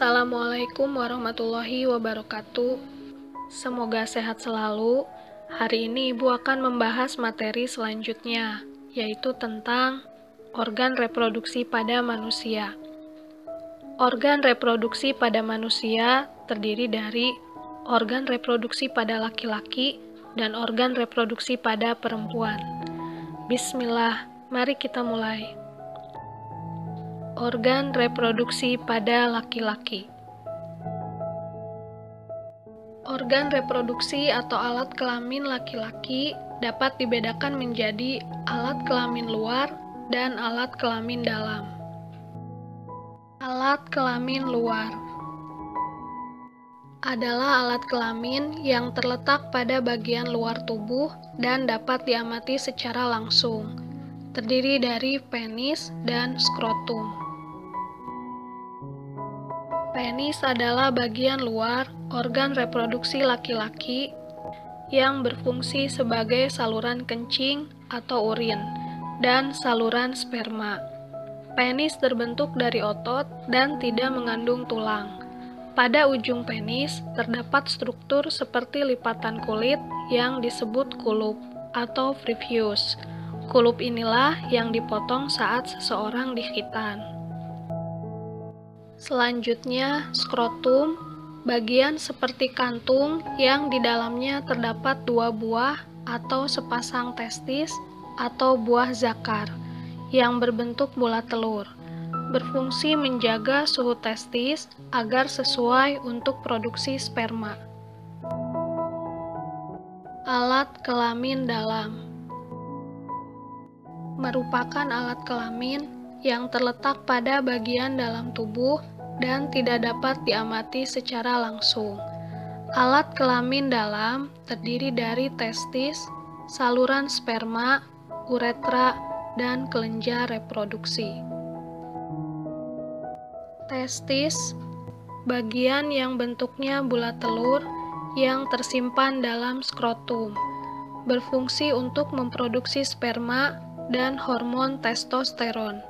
Assalamualaikum warahmatullahi wabarakatuh. Semoga sehat selalu. Hari ini Ibu akan membahas materi selanjutnya, yaitu tentang organ reproduksi pada manusia. Organ reproduksi pada manusia terdiri dari organ reproduksi pada laki-laki dan organ reproduksi pada perempuan. Bismillah, mari kita mulai. Organ reproduksi pada laki-laki. Organ reproduksi atau alat kelamin laki-laki dapat dibedakan menjadi alat kelamin luar dan alat kelamin dalam. Alat kelamin luar adalah alat kelamin yang terletak pada bagian luar tubuh dan dapat diamati secara langsung. Terdiri dari penis dan skrotum. Penis adalah bagian luar organ reproduksi laki-laki yang berfungsi sebagai saluran kencing atau urin dan saluran sperma. Penis terbentuk dari otot dan tidak mengandung tulang. Pada ujung penis terdapat struktur seperti lipatan kulit yang disebut kulup atau prepuce. Kulup inilah yang dipotong saat seseorang dikhitan. Selanjutnya, skrotum, bagian seperti kantung yang di dalamnya terdapat dua buah atau sepasang testis atau buah zakar yang berbentuk bulat telur, berfungsi menjaga suhu testis agar sesuai untuk produksi sperma. Alat kelamin dalam merupakan alat kelamin yang terletak pada bagian dalam tubuh dan tidak dapat diamati secara langsung. Alat kelamin dalam terdiri dari testis, saluran sperma, uretra, dan kelenjar reproduksi. Testis, bagian yang bentuknya bulat telur yang tersimpan dalam skrotum, berfungsi untuk memproduksi sperma dan hormon testosteron.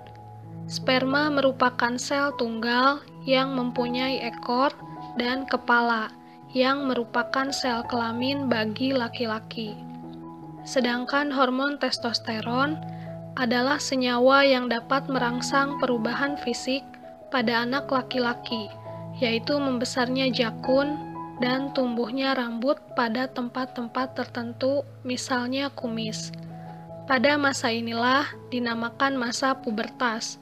Sperma merupakan sel tunggal yang mempunyai ekor dan kepala yang merupakan sel kelamin bagi laki-laki. Sedangkan hormon testosteron adalah senyawa yang dapat merangsang perubahan fisik pada anak laki-laki, yaitu membesarnya jakun dan tumbuhnya rambut pada tempat-tempat tertentu, misalnya kumis. Pada masa inilah dinamakan masa pubertas,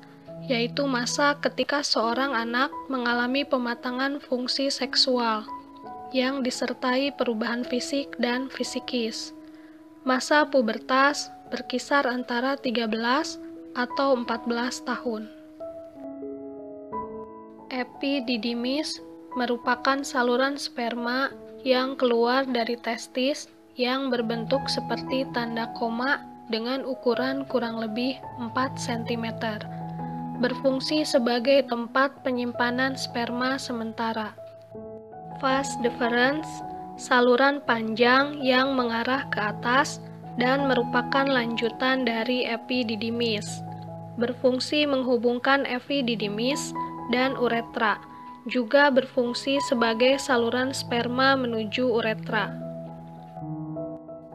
yaitu masa ketika seorang anak mengalami pematangan fungsi seksual yang disertai perubahan fisik dan fisikis. Masa pubertas berkisar antara 13 atau 14 tahun. Epididymis merupakan saluran sperma yang keluar dari testis yang berbentuk seperti tanda koma dengan ukuran kurang lebih 4 cm. Berfungsi sebagai tempat penyimpanan sperma sementara. Vas deferens, saluran panjang yang mengarah ke atas dan merupakan lanjutan dari epididymis. Berfungsi menghubungkan epididymis dan uretra, juga berfungsi sebagai saluran sperma menuju uretra.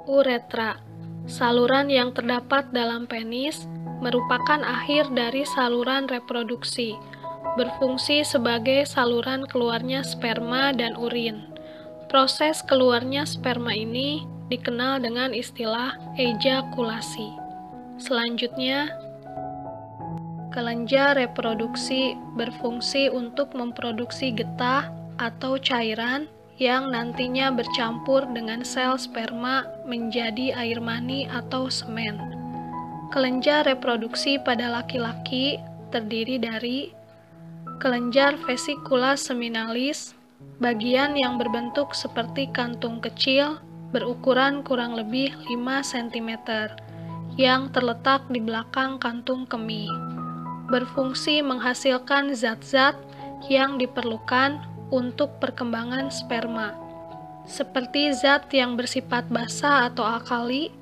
Uretra, saluran yang terdapat dalam penis, merupakan akhir dari saluran reproduksi, berfungsi sebagai saluran keluarnya sperma dan urin. Proses keluarnya sperma ini dikenal dengan istilah ejakulasi. Selanjutnya, kelenjar reproduksi berfungsi untuk memproduksi getah atau cairan yang nantinya bercampur dengan sel sperma menjadi air mani atau semen. Kelenjar reproduksi pada laki-laki terdiri dari kelenjar vesicula seminalis, bagian yang berbentuk seperti kantung kecil berukuran kurang lebih 5 cm, yang terletak di belakang kantung kemih. Berfungsi menghasilkan zat-zat yang diperlukan untuk perkembangan sperma, seperti zat yang bersifat basa atau alkali,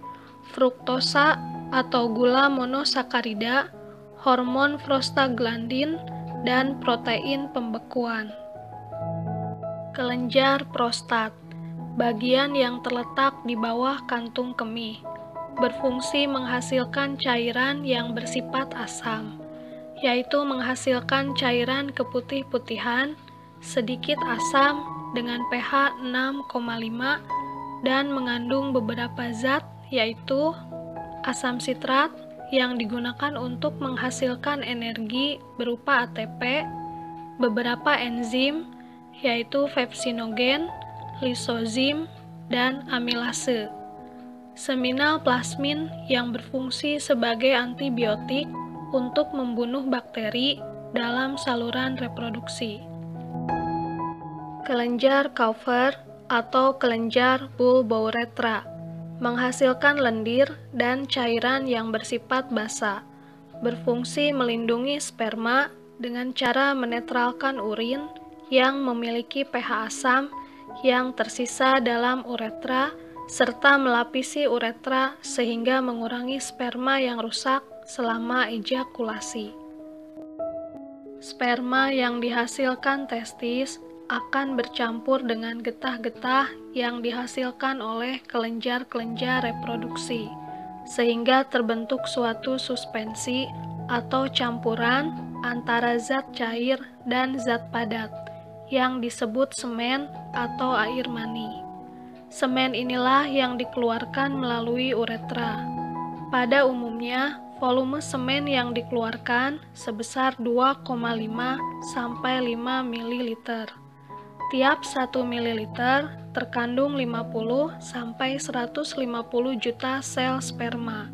fruktosa atau gula monosakarida, hormon prostaglandin, dan protein pembekuan. Kelenjar prostat, bagian yang terletak di bawah kantung kemih, berfungsi menghasilkan cairan yang bersifat asam, yaitu menghasilkan cairan keputih-putihan, sedikit asam dengan pH 6,5 dan mengandung beberapa zat yaitu asam sitrat yang digunakan untuk menghasilkan energi berupa ATP, beberapa enzim yaitu pepsinogen, lisozim, dan amilase. Seminal plasmin yang berfungsi sebagai antibiotik untuk membunuh bakteri dalam saluran reproduksi. Kelenjar Kaufer atau kelenjar bulbouretra menghasilkan lendir dan cairan yang bersifat basa, berfungsi melindungi sperma dengan cara menetralkan urin yang memiliki pH asam yang tersisa dalam uretra serta melapisi uretra sehingga mengurangi sperma yang rusak selama ejakulasi. Sperma yang dihasilkan testis akan bercampur dengan getah-getah yang dihasilkan oleh kelenjar-kelenjar reproduksi, sehingga terbentuk suatu suspensi atau campuran antara zat cair dan zat padat, yang disebut semen atau air mani. Semen inilah yang dikeluarkan melalui uretra. Pada umumnya, volume semen yang dikeluarkan sebesar 2,5 sampai 5 ml. Tiap 1 ml terkandung 50 sampai 150 juta sel sperma.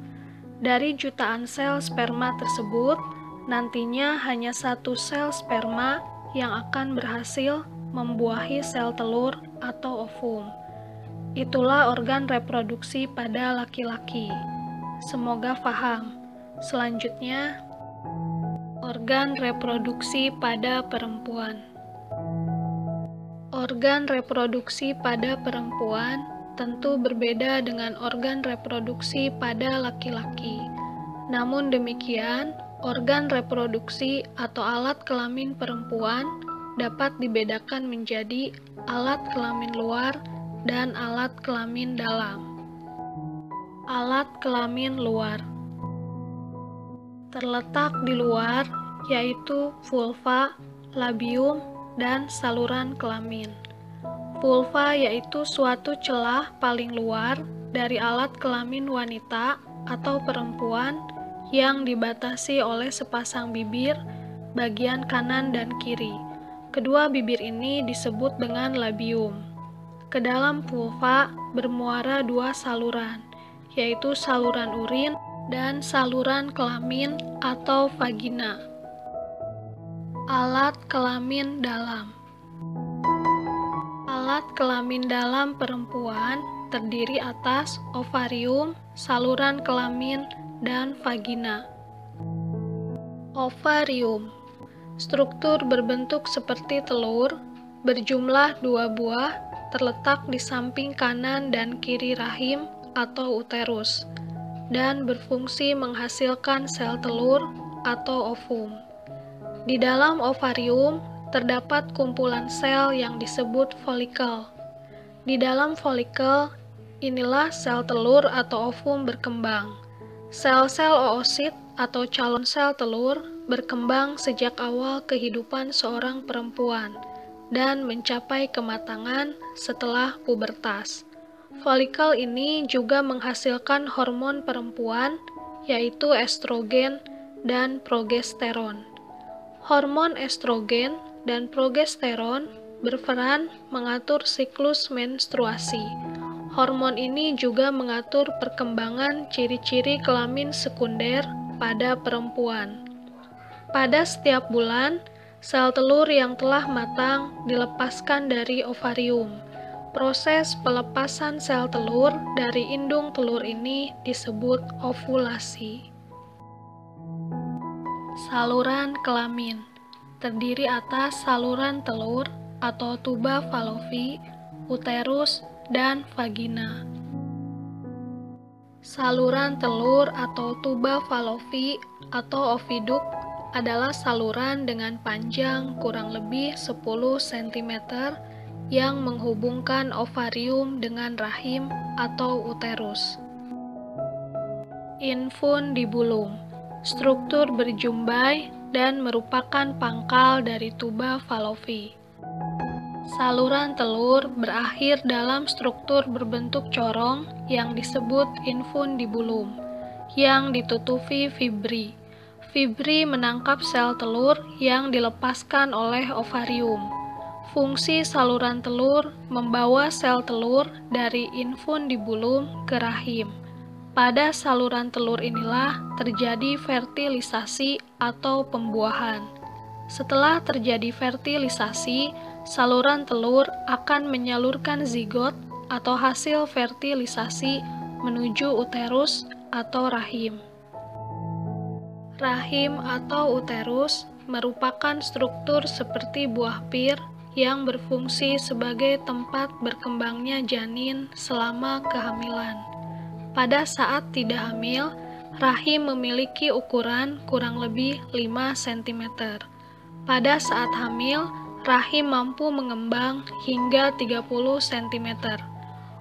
Dari jutaan sel sperma tersebut, nantinya hanya 1 sel sperma yang akan berhasil membuahi sel telur atau ovum. Itulah organ reproduksi pada laki-laki. Semoga paham. Selanjutnya, organ reproduksi pada perempuan. Organ reproduksi pada perempuan tentu berbeda dengan organ reproduksi pada laki-laki. Namun demikian, organ reproduksi atau alat kelamin perempuan dapat dibedakan menjadi alat kelamin luar dan alat kelamin dalam. Alat kelamin luar terletak di luar, yaitu vulva, labium, dan saluran kelamin. Vulva yaitu suatu celah paling luar dari alat kelamin wanita atau perempuan yang dibatasi oleh sepasang bibir bagian kanan dan kiri. Kedua bibir ini disebut dengan labium. Ke dalam vulva bermuara 2 saluran, yaitu saluran urin dan saluran kelamin atau vagina. Alat kelamin dalam. Alat kelamin dalam perempuan terdiri atas ovarium, saluran kelamin, dan vagina. Ovarium, struktur berbentuk seperti telur, berjumlah 2 buah, terletak di samping kanan dan kiri rahim atau uterus, dan berfungsi menghasilkan sel telur atau ovum. Di dalam ovarium terdapat kumpulan sel yang disebut folikel. Di dalam folikel, inilah sel telur atau ovum berkembang. Sel-sel oosit atau calon sel telur berkembang sejak awal kehidupan seorang perempuan dan mencapai kematangan setelah pubertas. Folikel ini juga menghasilkan hormon perempuan, yaitu estrogen dan progesteron. Hormon estrogen dan progesteron berperan mengatur siklus menstruasi. Hormon ini juga mengatur perkembangan ciri-ciri kelamin sekunder pada perempuan. Pada setiap bulan, sel telur yang telah matang dilepaskan dari ovarium. Proses pelepasan sel telur dari indung telur ini disebut ovulasi. Saluran kelamin terdiri atas saluran telur atau tuba falopi, uterus, dan vagina. Saluran telur atau tuba falopi atau oviduk adalah saluran dengan panjang kurang lebih 10 cm yang menghubungkan ovarium dengan rahim atau uterus. Infundibulum, struktur berjumbai dan merupakan pangkal dari tuba Fallopi. Saluran telur berakhir dalam struktur berbentuk corong yang disebut infundibulum, yang ditutupi fibri. Fibri menangkap sel telur yang dilepaskan oleh ovarium. Fungsi saluran telur membawa sel telur dari infundibulum ke rahim. Pada saluran telur inilah terjadi fertilisasi atau pembuahan. Setelah terjadi fertilisasi, saluran telur akan menyalurkan zigot atau hasil fertilisasi menuju uterus atau rahim. Rahim atau uterus merupakan struktur seperti buah pir yang berfungsi sebagai tempat berkembangnya janin selama kehamilan. Pada saat tidak hamil, rahim memiliki ukuran kurang lebih 5 cm. Pada saat hamil, rahim mampu mengembang hingga 30 cm.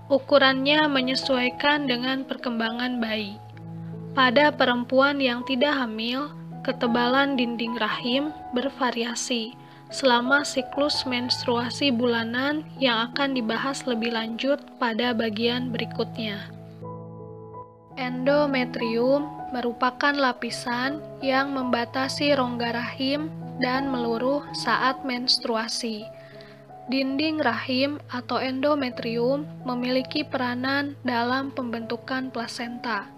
Ukurannya menyesuaikan dengan perkembangan bayi. Pada perempuan yang tidak hamil, ketebalan dinding rahim bervariasi selama siklus menstruasi bulanan yang akan dibahas lebih lanjut pada bagian berikutnya. Endometrium merupakan lapisan yang membatasi rongga rahim dan meluruh saat menstruasi. Dinding rahim atau endometrium memiliki peranan dalam pembentukan plasenta.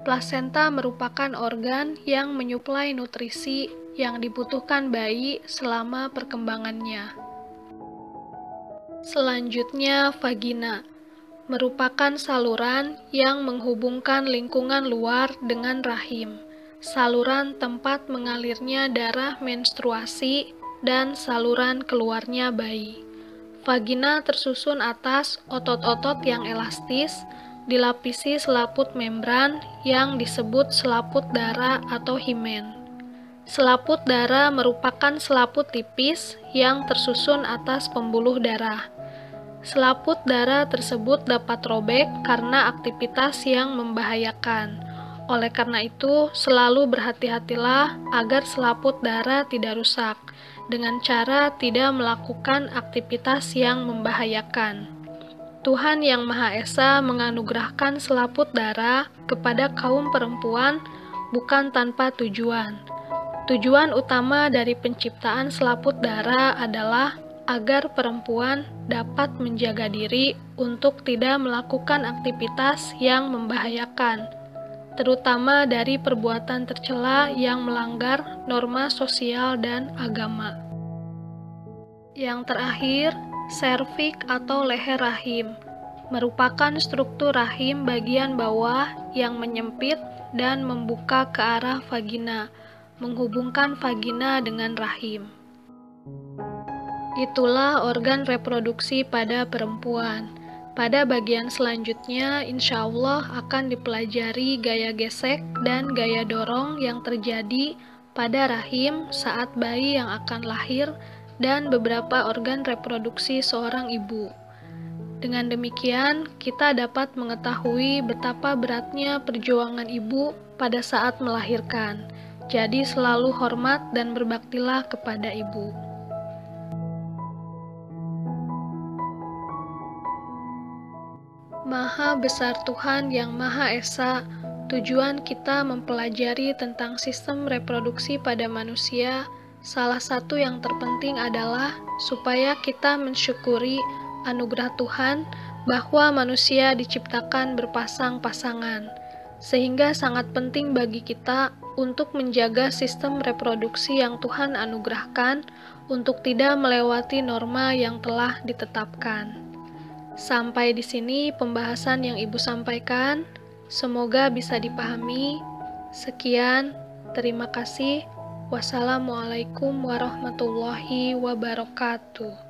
Plasenta merupakan organ yang menyuplai nutrisi yang dibutuhkan bayi selama perkembangannya. Selanjutnya, vagina merupakan saluran yang menghubungkan lingkungan luar dengan rahim, saluran tempat mengalirnya darah menstruasi, dan saluran keluarnya bayi. Vagina tersusun atas otot-otot yang elastis, dilapisi selaput membran yang disebut selaput dara atau himen. Selaput dara merupakan selaput tipis yang tersusun atas pembuluh darah. Selaput darah tersebut dapat robek karena aktivitas yang membahayakan. Oleh karena itu, selalu berhati-hatilah agar selaput darah tidak rusak dengan cara tidak melakukan aktivitas yang membahayakan. Tuhan Yang Maha Esa menganugerahkan selaput darah kepada kaum perempuan bukan tanpa tujuan. Tujuan utama dari penciptaan selaput darah adalah agar perempuan dapat menjaga diri untuk tidak melakukan aktivitas yang membahayakan, terutama dari perbuatan tercela yang melanggar norma sosial dan agama. Yang terakhir, serviks atau leher rahim merupakan struktur rahim bagian bawah yang menyempit dan membuka ke arah vagina, menghubungkan vagina dengan rahim. Itulah organ reproduksi pada perempuan. Pada bagian selanjutnya, insya Allah akan dipelajari gaya gesek dan gaya dorong yang terjadi pada rahim saat bayi yang akan lahir dan beberapa organ reproduksi seorang ibu. Dengan demikian, kita dapat mengetahui betapa beratnya perjuangan ibu pada saat melahirkan. Jadi selalu hormat dan berbaktilah kepada ibu. Maha besar Tuhan Yang Maha Esa, tujuan kita mempelajari tentang sistem reproduksi pada manusia, salah satu yang terpenting adalah supaya kita mensyukuri anugerah Tuhan bahwa manusia diciptakan berpasang-pasangan, sehingga sangat penting bagi kita untuk menjaga sistem reproduksi yang Tuhan anugerahkan untuk tidak melewati norma yang telah ditetapkan. Sampai di sini pembahasan yang Ibu sampaikan, semoga bisa dipahami. Sekian, terima kasih. Wassalamualaikum warahmatullahi wabarakatuh.